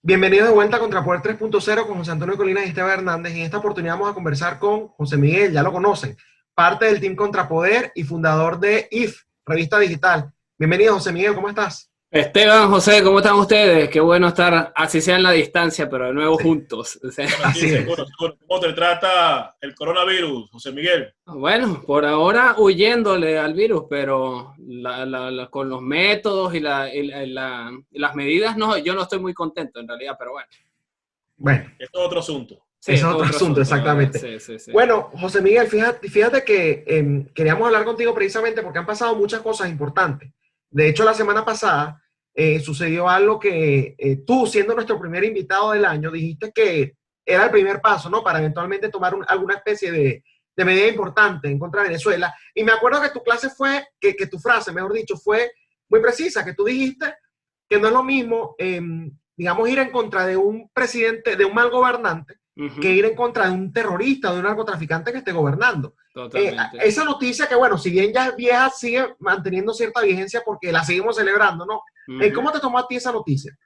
Bienvenido de vuelta a Contrapoder 3.0 con José Antonio Colinas y Esteban Hernández. En esta oportunidad vamos a conversar con José Miguel, ya lo conocen, parte del Team Contrapoder y fundador de IF, revista digital. Bienvenido, José Miguel, ¿cómo estás? Esteban, José, ¿cómo están ustedes? Qué bueno estar, así sea en la distancia, pero de nuevo Sí, juntos. O sea, Bueno, sí, así es. seguro, seguro. ¿Cómo te trata el coronavirus, José Miguel? bueno, por ahora huyéndole al virus, pero con los métodos y las medidas, no, yo no estoy muy contento en realidad, pero bueno, Bueno, Esto es otro asunto. sí, ese es es otro otro asunto, asunto, ¿verdad? exactamente. Sí, sí, sí. Bueno, José Miguel, fíjate que queríamos hablar contigo precisamente porque han pasado muchas cosas importantes. De hecho, la semana pasada sucedió algo que tú, siendo nuestro primer invitado del año, dijiste que era el primer paso, ¿no? Para eventualmente tomar alguna especie de medida importante en contra de Venezuela. Y me acuerdo que tu clase fue, que tu frase, mejor dicho, fue muy precisa, que tú dijiste que no es lo mismo, digamos, ir en contra de un presidente, de un mal gobernante, que Ujú, ir en contra de un terrorista, de un narcotraficante que esté gobernando. totalmente. Esa noticia que, bueno, si bien ya es vieja, sigue manteniendo cierta vigencia porque la seguimos celebrando, ¿no? Ujú. ¿Cómo te tomó a ti esa noticia?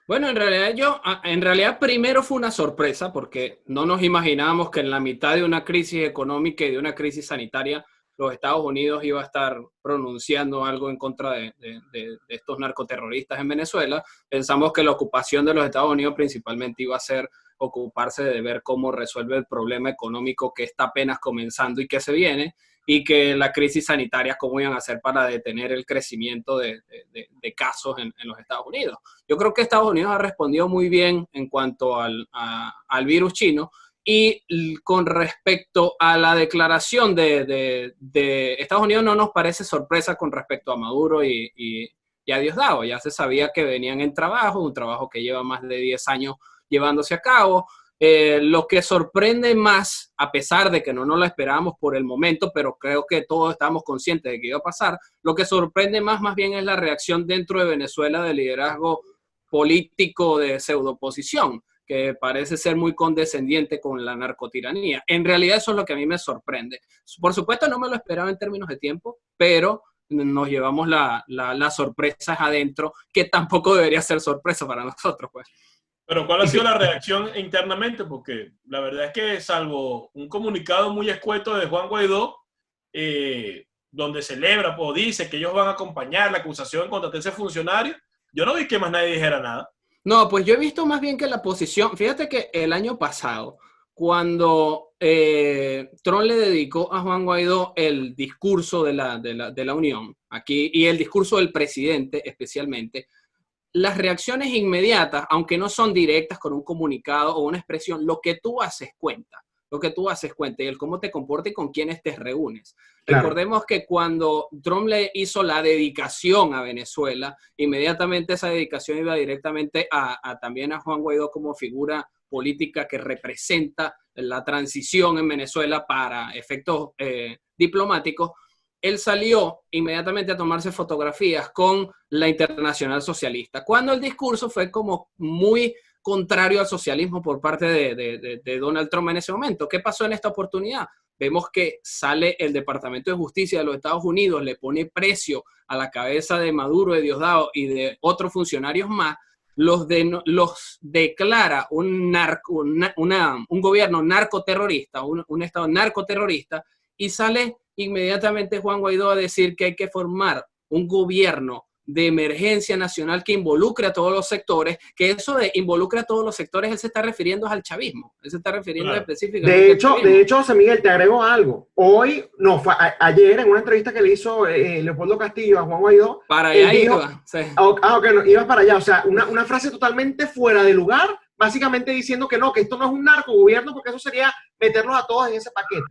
Bueno, en realidad primero fue una sorpresa porque no nos imaginábamos que en la mitad de una crisis económica y de una crisis sanitaria los Estados Unidos iba a estar pronunciando algo en contra de estos narcoterroristas en Venezuela. Pensamos que la ocupación de los Estados Unidos principalmente iba a ser ocuparse de ver cómo resuelve el problema económico que está apenas comenzando y que se viene, y que la crisis sanitaria cómo iban a hacer para detener el crecimiento de casos en los Estados Unidos. Yo creo que Estados Unidos ha respondido muy bien en cuanto al virus chino. Y con respecto a la declaración de Estados Unidos, no nos parece sorpresa con respecto a Maduro y a Diosdado. Ya se sabía que venían en trabajo, un trabajo que lleva más de 10 años llevándose a cabo. Lo que sorprende más, a pesar de que no nos lo esperábamos por el momento, pero creo que todos estábamos conscientes de que iba a pasar, lo que sorprende más bien es la reacción dentro de Venezuela del liderazgo político de pseudoposición, que parece ser muy condescendiente con la narcotiranía. En realidad eso es lo que a mí me sorprende. Por supuesto no me lo esperaba en términos de tiempo, pero nos llevamos las sorpresas adentro, que tampoco debería ser sorpresa para nosotros, pues. Pero ¿cuál ha Y sido fi- la reacción internamente? Porque la verdad es que salvo un comunicado muy escueto de Juan Guaidó, donde celebra o dice que ellos van a acompañar la acusación contra ese funcionario, yo no vi que más nadie dijera nada. No, pues yo he visto más bien que la posición, fíjate que el año pasado, cuando Trump le dedicó a Juan Guaidó el discurso de la Unión, aquí, y el discurso del presidente especialmente, las reacciones inmediatas, aunque no son directas con un comunicado o una expresión, lo que tú haces cuenta, lo que tú haces cuenta y el cómo te comportas y con quiénes te reúnes. claro, Recordemos que cuando Trump le hizo la dedicación a Venezuela, inmediatamente esa dedicación iba directamente también a Juan Guaidó como figura política que representa la transición en Venezuela para efectos diplomáticos. Él salió inmediatamente a tomarse fotografías con la Internacional Socialista, cuando el discurso fue como muy contrario al socialismo por parte de Donald Trump en ese momento. ¿Qué pasó en esta oportunidad? Vemos que sale el Departamento de Justicia de los Estados Unidos, le pone precio a la cabeza de Maduro, de Diosdado y de otros funcionarios más, los declara un gobierno narcoterrorista, un Estado narcoterrorista, y sale inmediatamente Juan Guaidó a decir que hay que formar un gobierno de emergencia nacional que involucre a todos los sectores, que eso de involucre a todos los sectores, él se está refiriendo al chavismo, él se está refiriendo Claro. específicamente al de chavismo. hecho, José Miguel, te agrego algo. Hoy, no, ayer, en una entrevista que le hizo Leopoldo Castillo a Juan Guaidó, Para él allá dijo, iba. Sí. ok, no, ibas para allá, o sea, una frase totalmente fuera de lugar, básicamente diciendo que no, que esto no es un narcogobierno, porque eso sería meterlos a todos en ese paquete.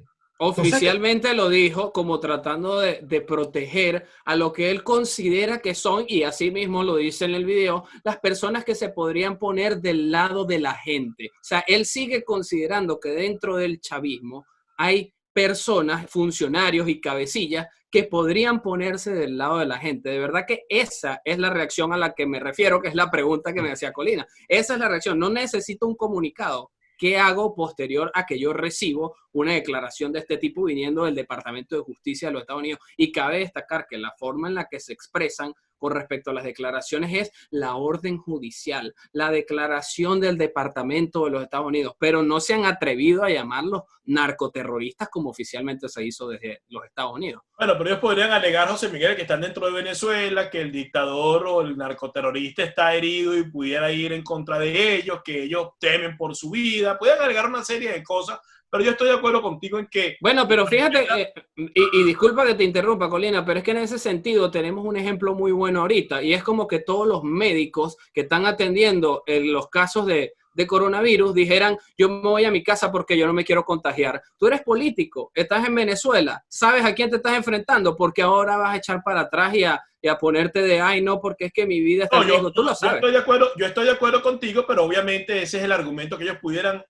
Entonces, Oficialmente lo dijo como tratando de proteger a lo que él considera que son, y así mismo lo dice en el video, las personas que se podrían poner del lado de la gente. O sea, él sigue considerando que dentro del chavismo hay personas, funcionarios y cabecillas que podrían ponerse del lado de la gente. De verdad que esa es la reacción a la que me refiero, que es la pregunta que me hacía Colina. Esa es la reacción. No necesito un comunicado. ¿Qué hago posterior a que yo recibo una declaración de este tipo viniendo del Departamento de Justicia de los Estados Unidos? Y cabe destacar que la forma en la que se expresan con respecto a las declaraciones es la orden judicial, la declaración del Departamento de los Estados Unidos, pero no se han atrevido a llamarlos narcoterroristas como oficialmente se hizo desde los Estados Unidos. Bueno, pero ellos podrían alegar, José Miguel, que están dentro de Venezuela, que el dictador o el narcoterrorista está herido y pudiera ir en contra de ellos, que ellos temen por su vida. Pueden alegar una serie de cosas, pero yo estoy de acuerdo contigo en que... Bueno, pero fíjate, y disculpa que te interrumpa, Colina, pero es que en ese sentido tenemos un ejemplo muy bueno ahorita, y es como que todos los médicos que están atendiendo los casos de coronavirus dijeran, yo me voy a mi casa porque yo no me quiero contagiar. Tú eres político, estás en Venezuela, sabes a quién te estás enfrentando, porque ahora vas a echar para atrás y a ponerte de, ay, no, porque es que mi vida está en riesgo. Tú lo sabes. Yo estoy de acuerdo contigo, pero obviamente ese es el argumento que ellos pudieran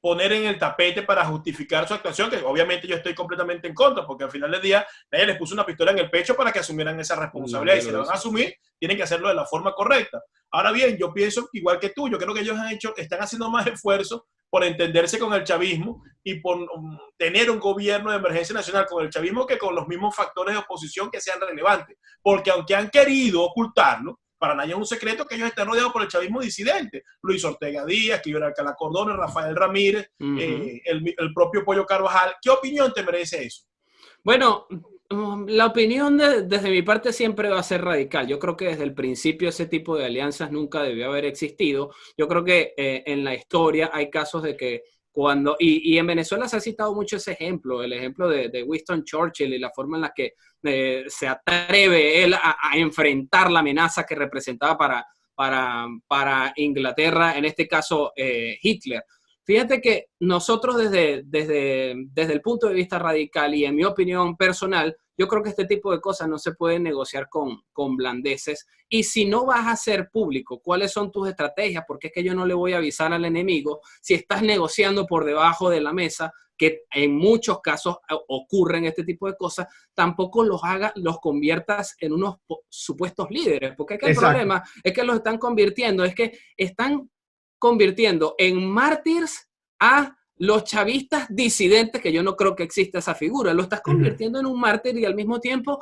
poner en el tapete para justificar su actuación, que obviamente yo estoy completamente en contra, porque al final del día nadie les puso una pistola en el pecho para que asumieran esa responsabilidad, y si la van a asumir, tienen que hacerlo de la forma correcta. Ahora bien, yo pienso igual que tú, yo creo que ellos están haciendo más esfuerzo por entenderse con el chavismo y por tener un gobierno de emergencia nacional con el chavismo que con los mismos factores de oposición que sean relevantes, porque aunque han querido ocultarlo, para nadie es un secreto que ellos están rodeados por el chavismo disidente. Luis Ortega Díaz, Cliver Alcalá Cordón, Rafael Ramírez, el propio Pollo Carvajal. ¿Qué opinión te merece eso? Bueno, la opinión desde mi parte siempre va a ser radical. Yo creo que desde el principio ese tipo de alianzas nunca debió haber existido. Yo creo que en la historia hay casos de que cuando, y en Venezuela se ha citado mucho ese ejemplo, el ejemplo de Winston Churchill y la forma en la que se atreve él a enfrentar la amenaza que representaba para Inglaterra, en este caso Hitler. Fíjate que nosotros desde el punto de vista radical y en mi opinión personal, yo creo que este tipo de cosas no se pueden negociar con blandeces. Y si no vas a hacer público cuáles son tus estrategias, porque es que yo no le voy a avisar al enemigo, si estás negociando por debajo de la mesa, que en muchos casos ocurren este tipo de cosas, tampoco los conviertas en unos supuestos líderes, porque es que el problema es que los están convirtiendo, es que están convirtiendo en mártires a los chavistas disidentes, que yo no creo que exista esa figura. Lo estás convirtiendo en un mártir y al mismo tiempo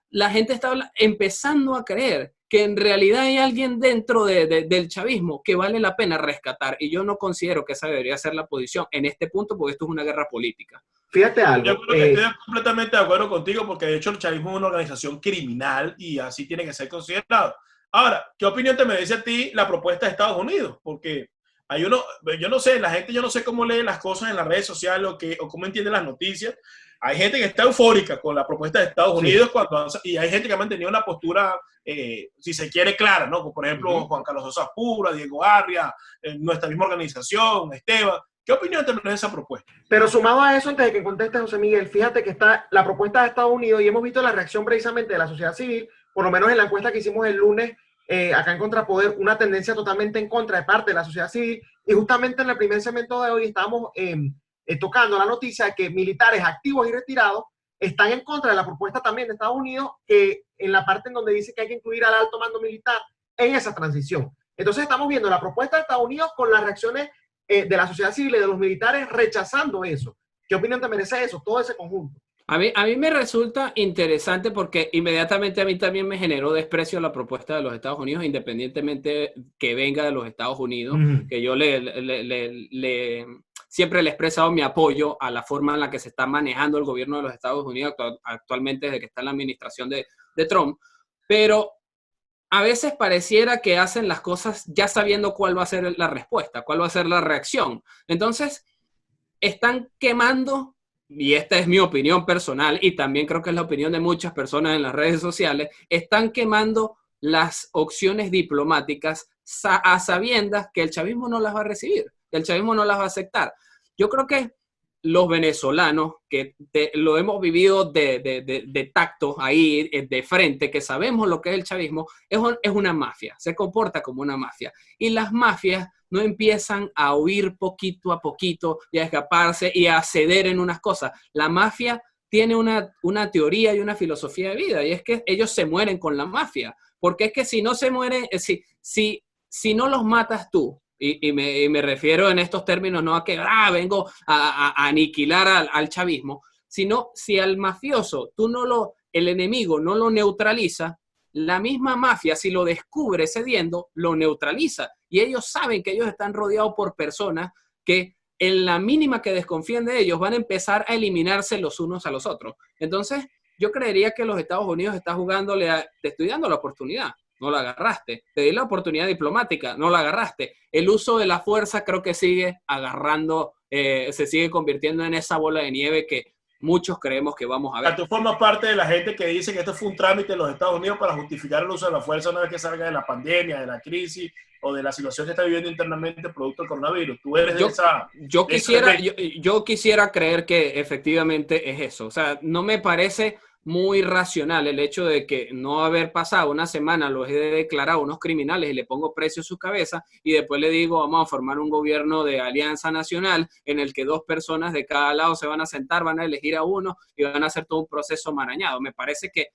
la gente está empezando a creer que en realidad hay alguien dentro del chavismo que vale la pena rescatar. Y yo no considero que esa debería ser la posición en este punto, porque esto es una guerra política. Fíjate algo. Yo creo que estoy completamente de acuerdo contigo, porque de hecho el chavismo es una organización criminal y así tiene que ser considerado. Ahora, ¿qué opinión te merece a ti la propuesta de Estados Unidos? Porque yo no sé, la gente, yo no sé cómo lee las cosas en las redes sociales o cómo entiende las noticias. Hay gente que está eufórica con la propuesta de Estados Unidos y hay gente que ha mantenido una postura, si se quiere, clara, ¿no? Como por ejemplo Juan Carlos Sosa Pura, Diego Arria, nuestra misma organización, Esteban. ¿Qué opinión te merece esa propuesta? Pero sumado a eso, antes de que conteste José Miguel, fíjate que está la propuesta de Estados Unidos y hemos visto la reacción precisamente de la sociedad civil, por lo menos en la encuesta que hicimos el lunes, acá en Contrapoder, una tendencia totalmente en contra de parte de la sociedad civil, y justamente en el primer segmento de hoy estábamos tocando la noticia de que militares activos y retirados están en contra de la propuesta también de Estados Unidos, que en la parte en donde dice que hay que incluir al alto mando militar en esa transición. Entonces estamos viendo la propuesta de Estados Unidos con las reacciones de la sociedad civil y de los militares rechazando eso. ¿Qué opinión te merece eso, todo ese conjunto? A mí me resulta interesante porque inmediatamente a mí también me generó desprecio la propuesta de los Estados Unidos, independientemente que venga de los Estados Unidos, que yo siempre le he expresado mi apoyo a la forma en la que se está manejando el gobierno de los Estados Unidos actualmente desde que está en la administración de Trump, pero a veces pareciera que hacen las cosas ya sabiendo cuál va a ser la respuesta, cuál va a ser la reacción. Entonces, están quemando, y esta es mi opinión personal, y también creo que es la opinión de muchas personas en las redes sociales, están quemando las opciones diplomáticas a sabiendas que el chavismo no las va a recibir, que el chavismo no las va a aceptar. Yo creo que los venezolanos, que lo hemos vivido de tacto ahí, de frente, que sabemos lo que es el chavismo, es una mafia, se comporta como una mafia. Y las mafias no empiezan a huir poquito a poquito y a escaparse y a ceder en unas cosas. La mafia tiene una teoría y una filosofía de vida, y es que ellos se mueren con la mafia, porque es que si no se mueren, si no los matas tú, y me refiero en estos términos no a que vengo a aniquilar al chavismo, sino si al mafioso el enemigo no lo neutraliza, la misma mafia, si lo descubre cediendo, lo neutraliza. Y ellos saben que ellos están rodeados por personas que en la mínima que desconfíen de ellos van a empezar a eliminarse los unos a los otros. Entonces, yo creería que los Estados Unidos está jugándole te estoy dando la oportunidad, no la agarraste. Te di la oportunidad diplomática, no la agarraste. El uso de la fuerza creo que sigue agarrando, se sigue convirtiendo en esa bola de nieve que muchos creemos que vamos a ver. Tú formas parte de la gente que dice que esto fue un trámite en los Estados Unidos para justificar el uso de la fuerza una vez que salga de la pandemia, de la crisis o de la situación que está viviendo internamente producto del coronavirus. Tú eres de esa... Yo quisiera creer que efectivamente es eso. O sea, no me parece muy racional el hecho de que no haber pasado una semana los he declarado unos criminales y le pongo precio a su cabeza y después le digo vamos a formar un gobierno de alianza nacional en el que 2 personas de cada lado se van a sentar, van a elegir a uno y van a hacer todo un proceso marañado. Me parece que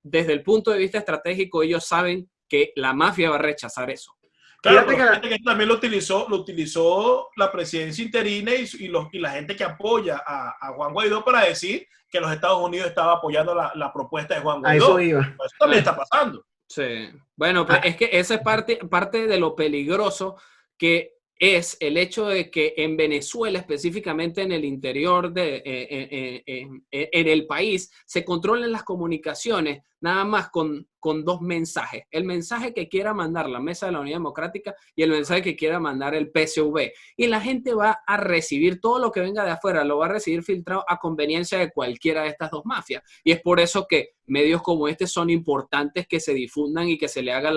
desde el punto de vista estratégico ellos saben que la mafia va a rechazar eso. Claro, pero fíjate que también lo utilizó la presidencia interina y la gente que apoya a Juan Guaidó para decir que los Estados Unidos estaba apoyando la propuesta de Juan Guaidó. A eso iba. Eso también está pasando. Sí. Bueno, pues es que esa es parte de lo peligroso que es el hecho de que en Venezuela, específicamente en el interior en el país, se controlen las comunicaciones nada más con 2 mensajes. El mensaje que quiera mandar la Mesa de la Unidad Democrática y el mensaje que quiera mandar el PSV. Y la gente va a recibir todo lo que venga de afuera, lo va a recibir filtrado a conveniencia de cualquiera de estas 2 mafias. Y es por eso que medios como este son importantes que se difundan y que se le haga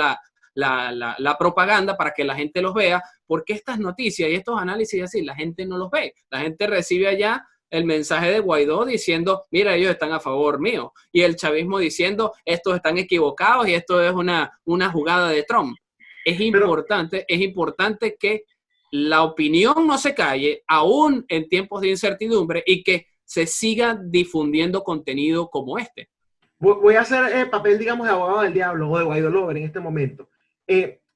la propaganda para que la gente los vea, porque estas noticias y estos análisis así, la gente no los ve. La gente recibe allá el mensaje de Guaidó diciendo, mira, ellos están a favor mío, y el chavismo diciendo, estos están equivocados y esto es una jugada de Trump. Es importante que la opinión no se calle, aún en tiempos de incertidumbre, y que se siga difundiendo contenido como este. Voy a hacer papel, digamos, de abogado del diablo o de Guaidó Lover en este momento.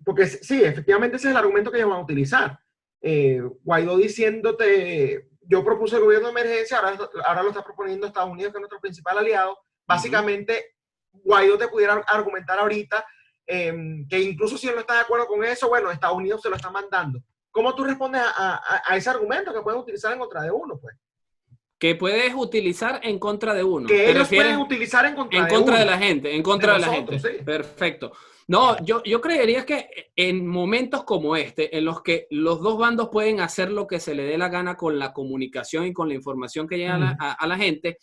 Porque sí, efectivamente ese es el argumento que ellos van a utilizar. Guaidó diciéndote, yo propuse el gobierno de emergencia, ahora lo está proponiendo Estados Unidos, que es nuestro principal aliado. Básicamente, Guaidó te pudiera argumentar ahorita que incluso si él no está de acuerdo con eso, bueno, Estados Unidos se lo está mandando. ¿Cómo tú respondes a ese argumento que puedes utilizar en contra de uno, pues? Que puedes utilizar en contra de uno. Que ellos pueden utilizar en contra de la gente. En contra de la gente. Sí. Perfecto. No, yo creería que en momentos como este, en los que los 2 bandos pueden hacer lo que se le dé la gana con la comunicación y con la información que llega a la gente,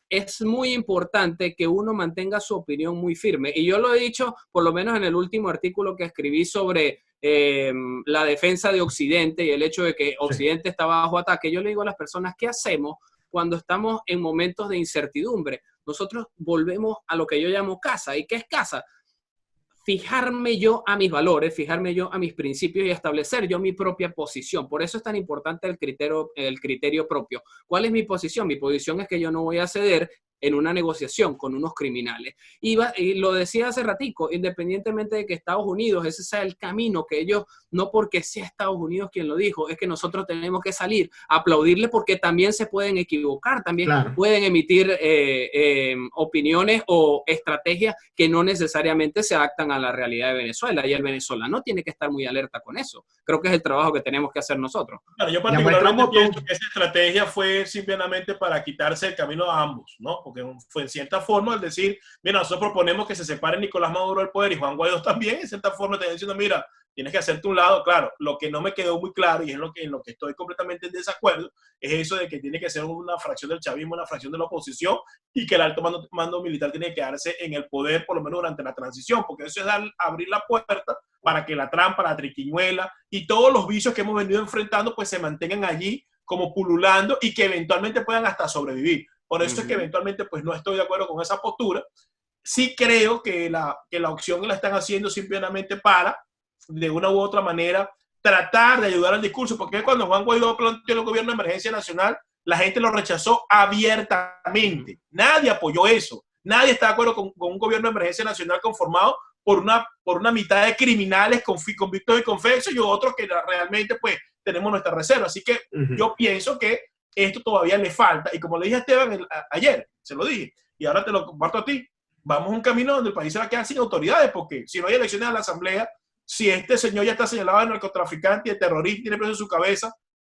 es muy importante que uno mantenga su opinión muy firme. Y yo lo he dicho, por lo menos en el último artículo que escribí sobre la defensa de Occidente y el hecho de que Occidente está bajo ataque. Yo le digo a las personas, ¿qué hacemos cuando estamos en momentos de incertidumbre? Nosotros volvemos a lo que yo llamo casa. ¿Y qué es casa? Fijarme yo a mis valores, fijarme yo a mis principios y establecer yo mi propia posición. Por eso es tan importante el criterio propio. ¿Cuál es mi posición? Mi posición es que yo no voy a ceder en una negociación con unos criminales. Y lo decía hace ratico, independientemente de que Estados Unidos, ese sea el camino que ellos, no porque sea Estados Unidos quien lo dijo, es que nosotros tenemos que salir a aplaudirle porque también se pueden equivocar, también pueden emitir opiniones o estrategias que no necesariamente se adaptan a la realidad de Venezuela, y el venezolano tiene que estar muy alerta con eso. Creo que es el trabajo que tenemos que hacer nosotros. Claro, yo particularmente pienso que esa estrategia fue simplemente para quitarse el camino a ambos, ¿no? Porque fue en cierta forma el decir, mira, nosotros proponemos que se separe Nicolás Maduro del poder y Juan Guaidó también, en cierta forma te diciendo, mira, tienes que hacerte un lado. Claro, lo que no me quedó muy claro y es en lo que estoy completamente en desacuerdo, es eso de que tiene que ser una fracción del chavismo, una fracción de la oposición, y que el alto mando militar tiene que quedarse en el poder por lo menos durante la transición, porque eso es abrir la puerta para que la trampa, la triquiñuela y todos los vicios que hemos venido enfrentando pues se mantengan allí como pululando y que eventualmente puedan hasta sobrevivir. Por eso es que eventualmente pues no estoy de acuerdo con esa postura. Sí creo que la opción la están haciendo simplemente para, de una u otra manera, tratar de ayudar al discurso, porque cuando Juan Guaidó planteó el gobierno de emergencia nacional, la gente lo rechazó abiertamente. Nadie apoyó eso. Nadie está de acuerdo con un gobierno de emergencia nacional conformado por una mitad de criminales convictos y confesos y otros que realmente pues tenemos nuestra reserva. Así que yo pienso que esto todavía le falta, y como le dije a Esteban ayer, se lo dije, y ahora te lo comparto a ti, vamos a un camino donde el país se va a quedar sin autoridades, porque si no hay elecciones a la Asamblea, si este señor ya está señalado de narcotraficante y de terrorista, tiene preso en su cabeza,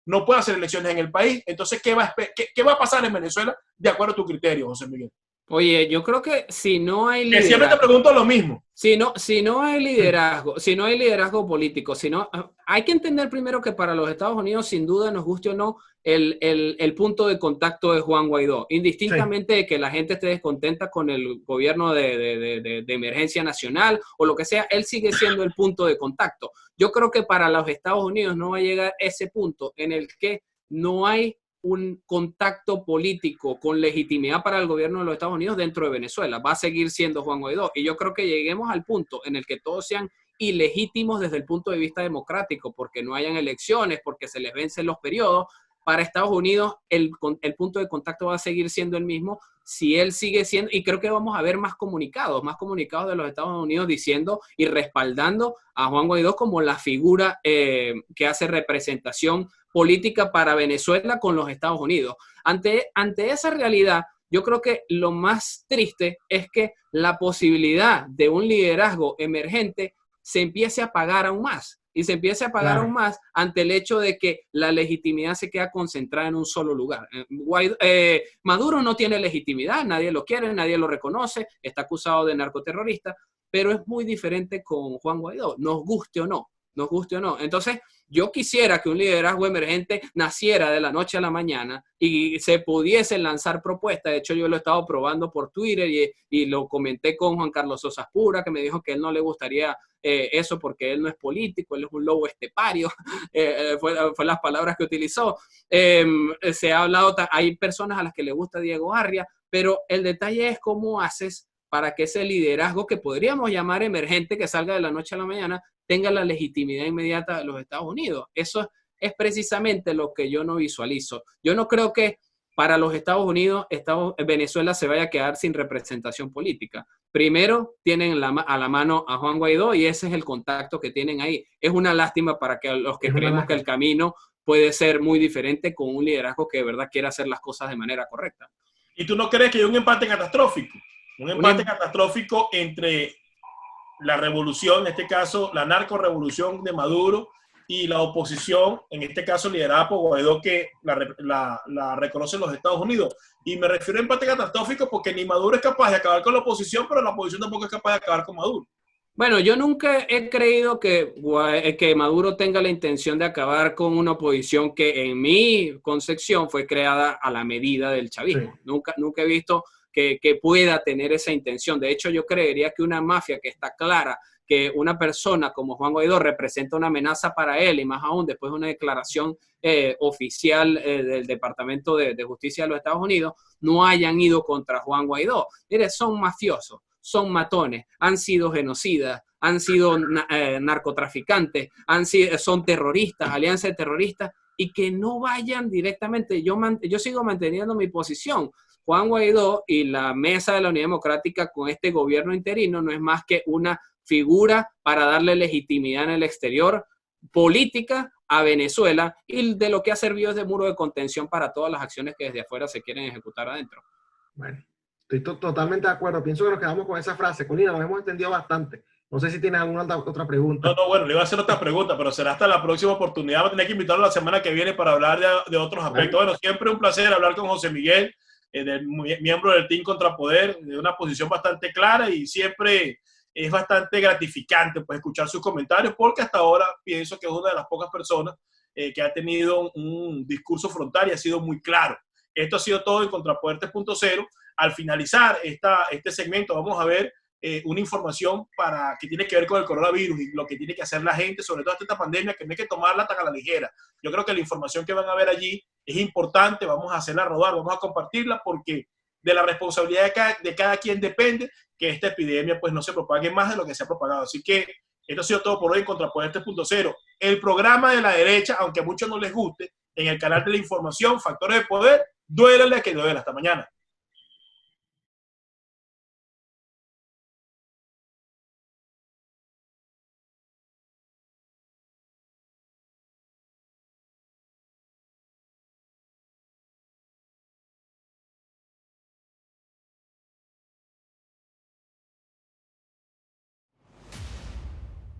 no puede hacer elecciones en el país. Entonces, ¿qué va a pasar en Venezuela de acuerdo a tu criterio, José Miguel? Oye, yo creo que si no hay Que siempre te liderazgo, pregunto lo mismo. si no hay liderazgo, si no hay liderazgo político, si no, hay que entender primero que para los Estados Unidos, sin duda, nos guste o no, el punto de contacto de Juan Guaidó, Sí. indistintamente de que la gente esté descontenta con el gobierno de emergencia nacional o lo que sea, él sigue siendo el punto de contacto. Yo creo que para los Estados Unidos no va a llegar ese punto en el que no hay un contacto político con legitimidad para el gobierno de los Estados Unidos dentro de Venezuela. Va a seguir siendo Juan Guaidó. Y yo creo que lleguemos al punto en el que todos sean ilegítimos desde el punto de vista democrático, porque no hayan elecciones, porque se les vencen los periodos. Para Estados Unidos, el punto de contacto va a seguir siendo el mismo si él sigue siendo, y creo que vamos a ver más comunicados de los Estados Unidos diciendo y respaldando a Juan Guaidó como la figura que hace representación política para Venezuela con los Estados Unidos. Ante esa realidad, yo creo que lo más triste es que la posibilidad de un liderazgo emergente se empiece a apagar aún más. Y se empiece a pagar aún Claro. más ante el hecho de que la legitimidad se queda concentrada en un solo lugar. Maduro no tiene legitimidad, nadie lo quiere, nadie lo reconoce, está acusado de narcoterrorista, pero es muy diferente con Juan Guaidó, nos guste o no, nos guste o no. Entonces, yo quisiera que un liderazgo emergente naciera de la noche a la mañana y se pudiesen lanzar propuestas. De hecho, yo lo he estado probando por Twitter y lo comenté con Juan Carlos Sosas Pura, que me dijo que a él no le gustaría eso porque él no es político, él es un lobo estepario, fue las palabras que utilizó. Se ha hablado, hay personas a las que le gusta Diego Arria, pero el detalle es cómo haces para que ese liderazgo que podríamos llamar emergente, que salga de la noche a la mañana, tenga la legitimidad inmediata de los Estados Unidos. Eso es precisamente lo que yo no visualizo. Yo no creo que para los Estados Unidos, Venezuela se vaya a quedar sin representación política. Primero, tienen a la mano a Juan Guaidó y ese es el contacto que tienen ahí. Es una lástima para que los que Es una creemos que el lástima. camino puede ser muy diferente con un liderazgo que de verdad quiera hacer las cosas de manera correcta. ¿Y tú no crees que hay un empate catastrófico? Un Un, empate catastrófico entre la revolución, en este caso la narco-revolución de Maduro, y la oposición, en este caso liderada por Guaidó, que la reconocen los Estados Unidos. Y me refiero a empate catastrófico porque ni Maduro es capaz de acabar con la oposición, pero la oposición tampoco es capaz de acabar con Maduro. Bueno, yo nunca he creído que Maduro tenga la intención de acabar con una oposición que en mi concepción fue creada a la medida del Sí. chavismo. Nunca he visto que pueda tener esa intención. De hecho, yo creería que una mafia que está clara que una persona como Juan Guaidó representa una amenaza para él y más aún después de una declaración oficial del Departamento de Justicia de los Estados Unidos, no hayan ido contra Juan Guaidó. Mire, son mafiosos, son matones, han sido genocidas, han sido narcotraficantes, son terroristas, alianzas de terroristas, y que no vayan directamente. Yo sigo manteniendo mi posición. Juan Guaidó y la Mesa de la Unidad Democrática con este gobierno interino no es más que una figura para darle legitimidad en el exterior política a Venezuela y de lo que ha servido es de muro de contención para todas las acciones que desde afuera se quieren ejecutar adentro. Bueno, estoy totalmente de acuerdo. Pienso que nos quedamos con esa frase. Colina, nos hemos entendido bastante. No sé si tienes alguna otra No, pregunta. no, bueno, le iba a hacer otra pregunta, pero será hasta la próxima oportunidad. Voy a tener que invitarlo la semana que viene para hablar de otros aspectos. Vale. Bueno, siempre un placer hablar con José Miguel, miembro del Team Contrapoder, de una posición bastante clara y siempre es bastante gratificante pues, escuchar sus comentarios porque hasta ahora pienso que es una de las pocas personas que ha tenido un discurso frontal y ha sido muy claro. Esto ha sido todo en Contrapoder 3.0. Al finalizar este segmento vamos a ver una información que tiene que ver con el coronavirus y lo que tiene que hacer la gente, sobre todo esta pandemia, que no hay que tomarla tan a la ligera. Yo creo que la información que van a ver allí es importante, vamos a hacerla rodar, vamos a compartirla porque de la responsabilidad de cada quien depende que esta epidemia pues no se propague más de lo que se ha propagado. Así que esto ha sido todo por hoy en Contrapoder 3.0. El programa de la derecha, aunque a muchos no les guste, en el canal de la información, Factores de Poder, duélale que duela. Hasta mañana.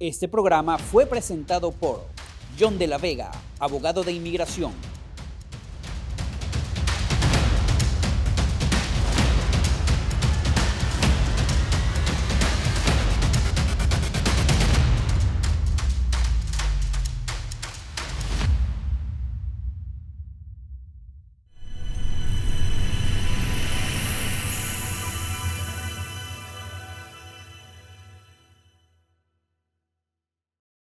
Este programa fue presentado por John de la Vega, abogado de inmigración.